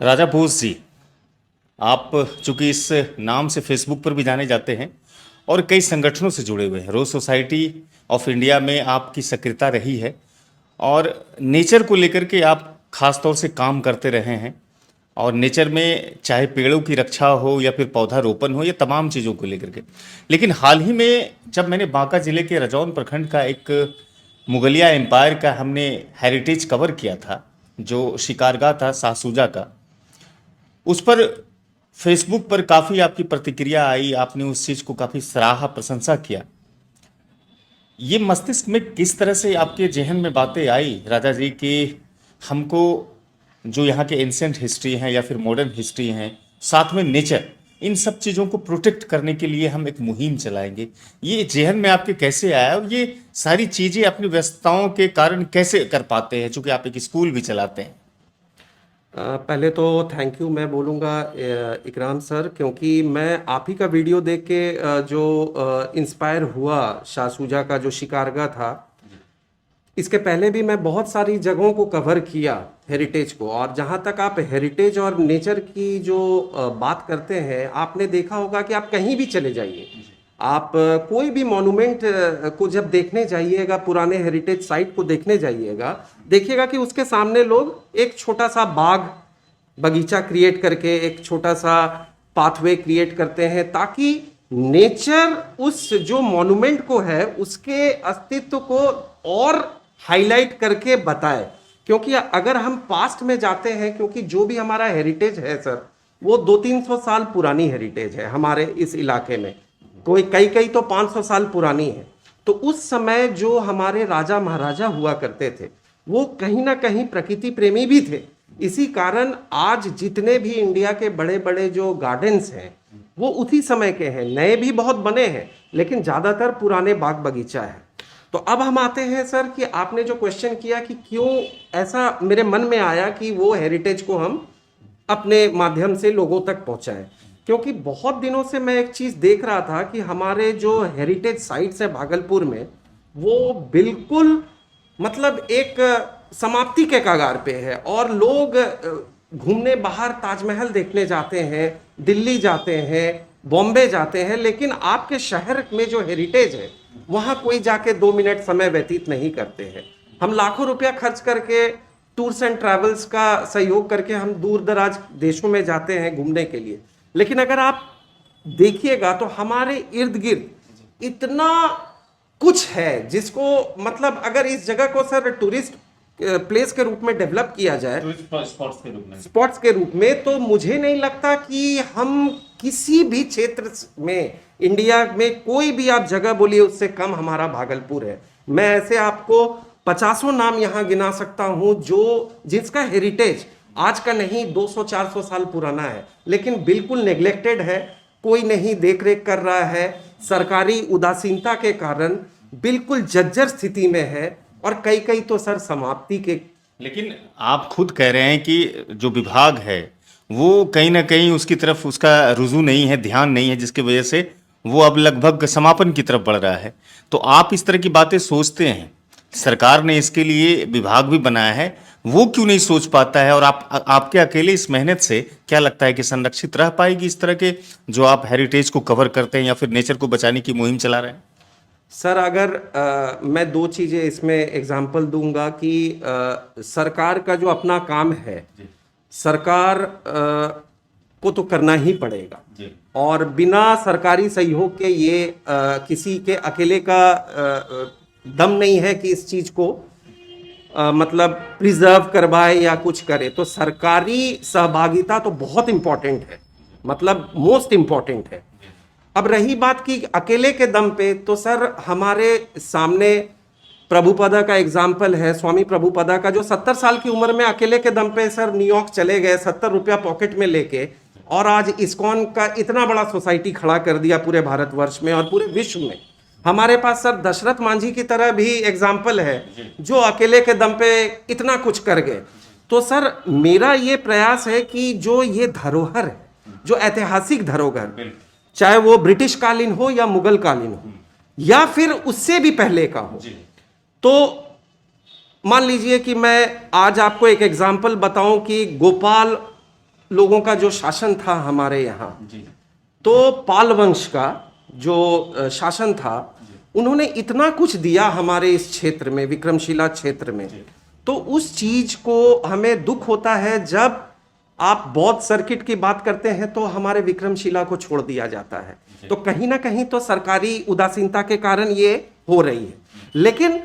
राजा बोस जी, आप चूंकि इस नाम से फेसबुक पर भी जाने जाते हैं और कई संगठनों से जुड़े हुए हैं। रोज सोसाइटी ऑफ इंडिया में आपकी सक्रियता रही है और नेचर को लेकर के आप खास तौर से काम करते रहे हैं। और नेचर में चाहे पेड़ों की रक्षा हो या फिर पौधारोपण हो, या तमाम चीज़ों को लेकर के। लेकिन हाल ही में जब मैंने बांका जिले के रजौन प्रखंड का एक मुगलिया एम्पायर का हमने हेरिटेज कवर किया था, जो शिकारगाह था साहसूजा का, उस पर फेसबुक पर काफ़ी आपकी प्रतिक्रिया आई, आपने उस चीज़ को काफ़ी सराहा, प्रशंसा किया। ये मस्तिष्क में किस तरह से आपके जहन में बातें आई राजा जी कि हमको जो यहाँ के एंशियंट हिस्ट्री हैं या फिर मॉडर्न हिस्ट्री हैं, साथ में नेचर, इन सब चीज़ों को प्रोटेक्ट करने के लिए हम एक मुहिम चलाएंगे। ये जहन में आपके कैसे आया और ये सारी चीज़ें अपनी व्यस्तताओं के कारण कैसे कर पाते हैं, चूँकि आप एक स्कूल भी चलाते हैं? पहले तो थैंक यू मैं बोलूँगा इकराम सर, क्योंकि मैं आप ही का वीडियो देख के जो इंस्पायर हुआ, शाहसूजा का जो शिकारगा था। इसके पहले भी मैं बहुत सारी जगहों को कवर किया हेरिटेज को। और जहाँ तक आप हेरिटेज और नेचर की जो बात करते हैं, आपने देखा होगा कि आप कहीं भी चले जाइए, आप कोई भी मॉन्यूमेंट को जब देखने जाइएगा, पुराने हेरिटेज साइट को देखने जाइएगा, देखिएगा कि उसके सामने लोग एक छोटा सा बाग बगीचा क्रिएट करके एक छोटा सा पाथवे क्रिएट करते हैं, ताकि नेचर उस जो मॉन्यूमेंट को है उसके अस्तित्व को और हाईलाइट करके बताए। क्योंकि अगर हम पास्ट में जाते हैं, क्योंकि जो भी हमारा हेरिटेज है सर, वो 200-300 साल पुरानी हेरिटेज है हमारे इस इलाके में, कोई कई कई तो 500 साल पुरानी है। तो उस समय जो हमारे राजा महाराजा हुआ करते थे, वो कहीं ना कहीं प्रकृति प्रेमी भी थे। इसी कारण आज जितने भी इंडिया के बड़े बड़े जो गार्डन्स हैं, वो उसी समय के हैं। नए भी बहुत बने हैं, लेकिन ज़्यादातर पुराने बाग बगीचा है। तो अब हम आते हैं सर कि आपने जो क्वेश्चन किया कि क्यों ऐसा मेरे मन में आया कि वो हेरिटेज को हम अपने माध्यम से लोगों तक पहुंचाएं। क्योंकि बहुत दिनों से मैं एक चीज़ देख रहा था कि हमारे जो हेरिटेज साइट्स है भागलपुर में, वो बिल्कुल मतलब एक समाप्ति के कगार पे है। और लोग घूमने बाहर ताजमहल देखने जाते हैं, दिल्ली जाते हैं, बॉम्बे जाते हैं, लेकिन आपके शहर में जो हेरिटेज है वहाँ कोई जाके 2 मिनट समय व्यतीत नहीं करते हैं। हम लाखों रुपया खर्च करके टूर्स एंड ट्रैवल्स का सहयोग करके हम दूर दराज देशों में जाते हैं घूमने के लिए, लेकिन अगर आप देखिएगा तो हमारे इर्द गिर्द इतना कुछ है जिसको मतलब अगर इस जगह को सर टूरिस्ट प्लेस के रूप में डेवलप किया जाए, स्पॉट्स के रूप में, तो मुझे नहीं लगता कि हम किसी भी क्षेत्र में इंडिया में कोई भी आप जगह बोलिए उससे कम हमारा भागलपुर है। मैं ऐसे आपको 50 नाम यहाँ गिना सकता हूँ जो जिसका हेरिटेज आज का नहीं 200-400 साल पुराना है, लेकिन बिल्कुल नेग्लेक्टेड है, कोई नहीं देख रेख कर रहा है, सरकारी उदासीनता के कारण बिल्कुल जर्जर स्थिति में है, और कई कई तो सर समाप्ति के। लेकिन आप खुद कह रहे हैं कि जो विभाग है वो कहीं ना कहीं उसकी तरफ उसका रुजू नहीं है, ध्यान नहीं है, जिसकी वजह से वो अब लगभग समापन की तरफ बढ़ रहा है। तो आप इस तरह की बातें सोचते हैं, सरकार ने इसके लिए विभाग भी बनाया है, वो क्यों नहीं सोच पाता है? और आपके अकेले इस मेहनत से क्या लगता है कि संरक्षित रह पाएगी इस तरह के जो आप हेरिटेज को कवर करते हैं या फिर नेचर को बचाने की मुहिम चला रहे हैं? सर अगर मैं दो चीज़ें इसमें एग्जांपल दूंगा कि सरकार का जो अपना काम है, सरकार को तो करना ही पड़ेगा, और बिना सरकारी सहयोग के ये किसी के अकेले का दम नहीं है कि इस चीज़ को मतलब प्रिजर्व करवाए या कुछ करे। तो सरकारी सहभागिता तो बहुत इम्पोर्टेंट है, मतलब मोस्ट इम्पोर्टेंट है। अब रही बात की अकेले के दम पे, तो सर हमारे सामने प्रभुपदा का एग्जाम्पल है, स्वामी प्रभुपदा का, जो 70 साल की उम्र में अकेले के दम पे सर न्यूयॉर्क चले गए 70 रुपया पॉकेट में लेके, और आज इस्कॉन का इतना बड़ा सोसाइटी खड़ा कर दिया पूरे भारतवर्ष में और पूरे विश्व में। हमारे पास सर दशरथ मांझी की तरह भी एग्जाम्पल है जो अकेले के दम पे इतना कुछ कर गए। तो सर मेरा ये प्रयास है कि जो ये धरोहर है, जो ऐतिहासिक धरोहर, चाहे वो ब्रिटिश कालीन हो या मुगल कालीन हो या फिर उससे भी पहले का हो, तो मान लीजिए कि मैं आज आपको एक एग्जाम्पल बताऊं कि गोपाल लोगों का जो शासन था हमारे यहाँ, जी तो पाल वंश का जो शासन था, उन्होंने इतना कुछ दिया हमारे इस क्षेत्र में, विक्रमशिला क्षेत्र में। तो उस चीज को हमें दुख होता है जब आप बौद्ध सर्किट की बात करते हैं तो हमारे विक्रमशिला को छोड़ दिया जाता है। तो कहीं ना कहीं तो सरकारी उदासीनता के कारण ये हो रही है। लेकिन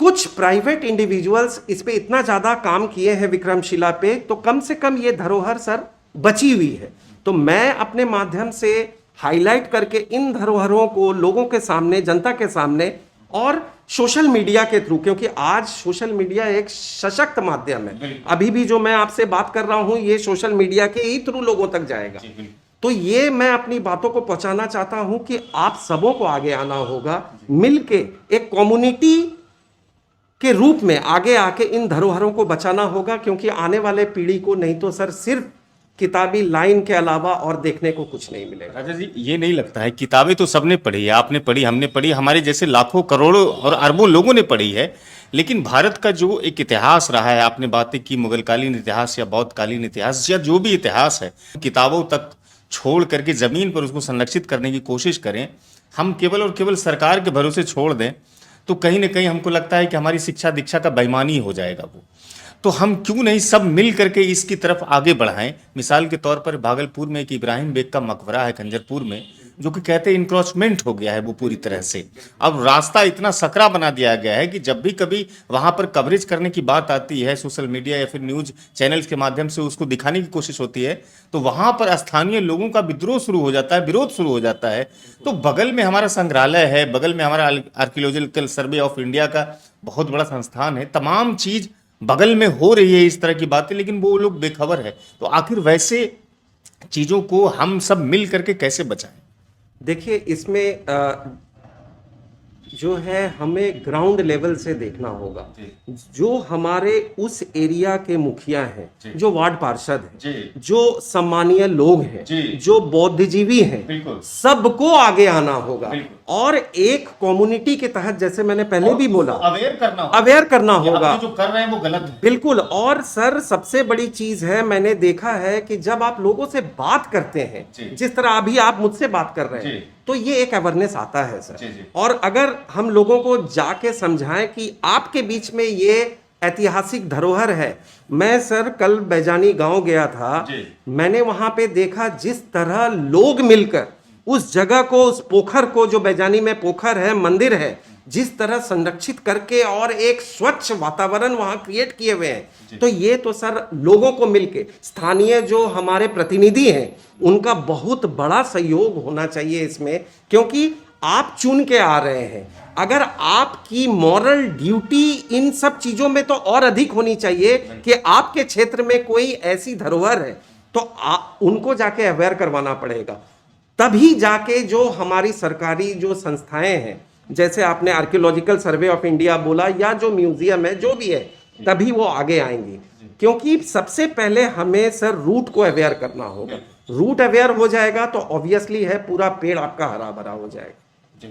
कुछ प्राइवेट इंडिविजुअल्स इस पे इतना ज्यादा काम किए हैं विक्रमशिला पे, तो कम से कम ये धरोहर सर बची हुई है। तो मैं अपने माध्यम से हाईलाइट करके इन धरोहरों को लोगों के सामने, जनता के सामने और सोशल मीडिया के थ्रू, क्योंकि आज सोशल मीडिया एक सशक्त माध्यम है। अभी भी जो मैं आपसे बात कर रहा हूं ये सोशल मीडिया के ही थ्रू लोगों तक जाएगा। तो ये मैं अपनी बातों को पहुंचाना चाहता हूं कि आप सबों को आगे आना होगा, मिलके एक कम्युनिटी के रूप में आगे आके इन धरोहरों को बचाना होगा, क्योंकि आने वाले पीढ़ी को नहीं तो सर सिर्फ किताबी लाइन के अलावा और देखने को कुछ नहीं मिलेगा। राजा जी, ये नहीं लगता है, किताबें तो सबने पढ़ी है, आपने पढ़ी, हमने पढ़ी, हमारे जैसे लाखों करोड़ों और अरबों लोगों ने पढ़ी है, लेकिन भारत का जो एक इतिहास रहा है, आपने बातें की मुगलकालीन इतिहास या बौद्धकालीन इतिहास या जो भी इतिहास है, किताबों तक छोड़ करके ज़मीन पर उसको संरक्षित करने की कोशिश करें, हम केवल और केवल सरकार के भरोसे छोड़ दें, तो कहीं ना कहीं हमको लगता है कि हमारी शिक्षा दीक्षा का बेईमानी हो जाएगा वो। तो हम क्यों नहीं सब मिल करके इसकी तरफ आगे बढ़ाएं। मिसाल के तौर पर भागलपुर में एक इब्राहिम बेग का मकबरा है खंजरपुर में, जो कि कहते हैं इंक्रोचमेंट हो गया है वो पूरी तरह से। अब रास्ता इतना सकरा बना दिया गया है कि जब भी कभी वहां पर कवरेज करने की बात आती है, सोशल मीडिया या फिर न्यूज चैनल्स के माध्यम से उसको दिखाने की कोशिश होती है, तो वहां पर स्थानीय लोगों का विद्रोह शुरू हो जाता है, विरोध शुरू हो जाता है। तो बगल में हमारा संग्रहालय है, बगल में हमारा आर्कियोलॉजिकल सर्वे ऑफ इंडिया का बहुत बड़ा संस्थान है, तमाम चीज बगल में हो रही है इस तरह की बातें, लेकिन वो लोग बेखबर है। तो आखिर वैसे चीजों को हम सब मिल करके कैसे बचाएं? देखिए, इसमें जो है हमें ग्राउंड लेवल से देखना होगा। जो हमारे उस एरिया के मुखिया हैं, जो वार्ड पार्षद हैं, जो सम्मानीय लोग हैं, जो बौद्धिजीवी हैं, सबको आगे आना होगा और एक कम्युनिटी के तहत, जैसे मैंने पहले भी बोला, अवेयर करना होगा। जो कर रहे हैं वो गलत है। बिल्कुल। और सर सबसे बड़ी चीज है, मैंने देखा है कि जब आप लोगों से बात करते हैं, जिस तरह अभी आप मुझसे बात कर रहे हैं, तो ये एक अवेयरनेस आता है सर। और अगर हम लोगों को जाके समझाएं कि आपके बीच में ये ऐतिहासिक धरोहर है। मैं सर कल बैजानी गांव गया था, मैंने वहां पे देखा जिस तरह लोग मिलकर उस जगह को, उस पोखर को, जो बैजानी में पोखर है, मंदिर है, जिस तरह संरक्षित करके और एक स्वच्छ वातावरण वहां क्रिएट किए हुए हैं। तो ये तो सर लोगों को मिलके, स्थानीय जो हमारे प्रतिनिधि हैं, उनका बहुत बड़ा सहयोग होना चाहिए इसमें, क्योंकि आप चुन के आ रहे हैं। अगर आपकी मॉरल ड्यूटी इन सब चीजों में तो और अधिक होनी चाहिए कि आपके क्षेत्र में कोई ऐसी धरोहर है, तो उनको जाके अवेयर करवाना पड़ेगा। तभी जाके जो हमारी सरकारी जो संस्थाएं हैं, जैसे आपने आर्कियोलॉजिकल सर्वे ऑफ इंडिया बोला, या जो म्यूजियम है, जो भी है, तभी वो आगे आएंगी। क्योंकि सबसे पहले हमें सर रूट को अवेयर करना होगा। रूट अवेयर हो जाएगा तो ऑब्वियसली है पूरा पेड़ आपका हरा भरा हो जाएगा।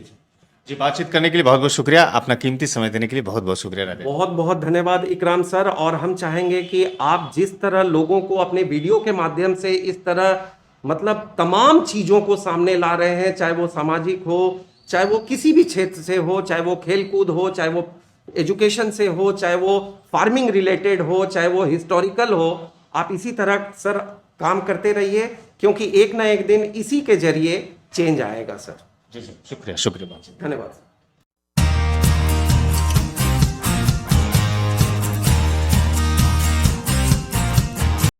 जी, बातचीत करने के लिए बहुत बहुत शुक्रिया, अपना कीमती समय देने के लिए बहुत बहुत शुक्रिया राजा। बहुत बहुत धन्यवाद इकराम सर। और हम चाहेंगे कि आप जिस तरह लोगों को अपने वीडियो के माध्यम से इस तरह मतलब तमाम चीज़ों को सामने ला रहे हैं, चाहे वो सामाजिक हो, चाहे वो किसी भी क्षेत्र से हो, चाहे वो खेलकूद हो, चाहे वो एजुकेशन से हो, चाहे वो फार्मिंग रिलेटेड हो, चाहे वो हिस्टोरिकल हो, आप इसी तरह सर काम करते रहिए, क्योंकि एक ना एक दिन इसी के जरिए चेंज आएगा सर। जी शुक्रिया, शुक्रिया, धन्यवाद।